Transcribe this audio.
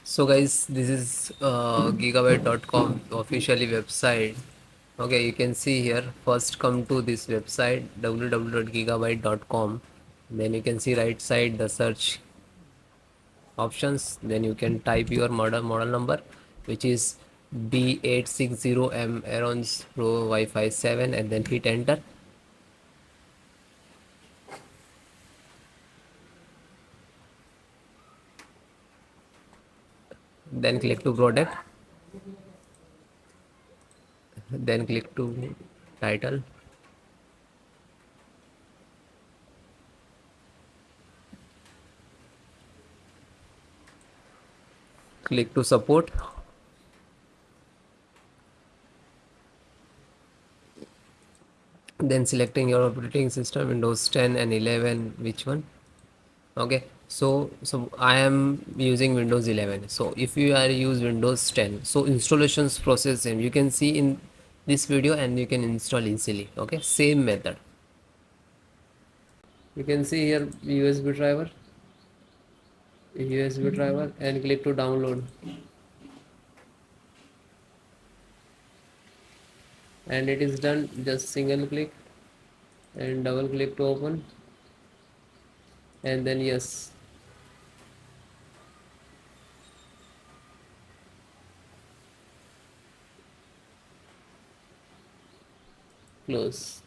So guys, this is gigabyte.com officially website. Okay, you can see here, first come to this website www.gigabyte.com. Then you can see right side the search options. Then you can type your model number, which is B860M AORUS Pro Wi-Fi 7, and then hit enter. Then click to product. Then click to title. Click to support. Then selecting your operating system, Windows 10 and 11, which one. Okay, so I am using Windows 11. So if you are use Windows 10, so installations process same, you can see in this video, and you can install easily. Okay, same method. You can see here USB driver, and click to download, and it is done. Just single click and double click to open, and then yes, close.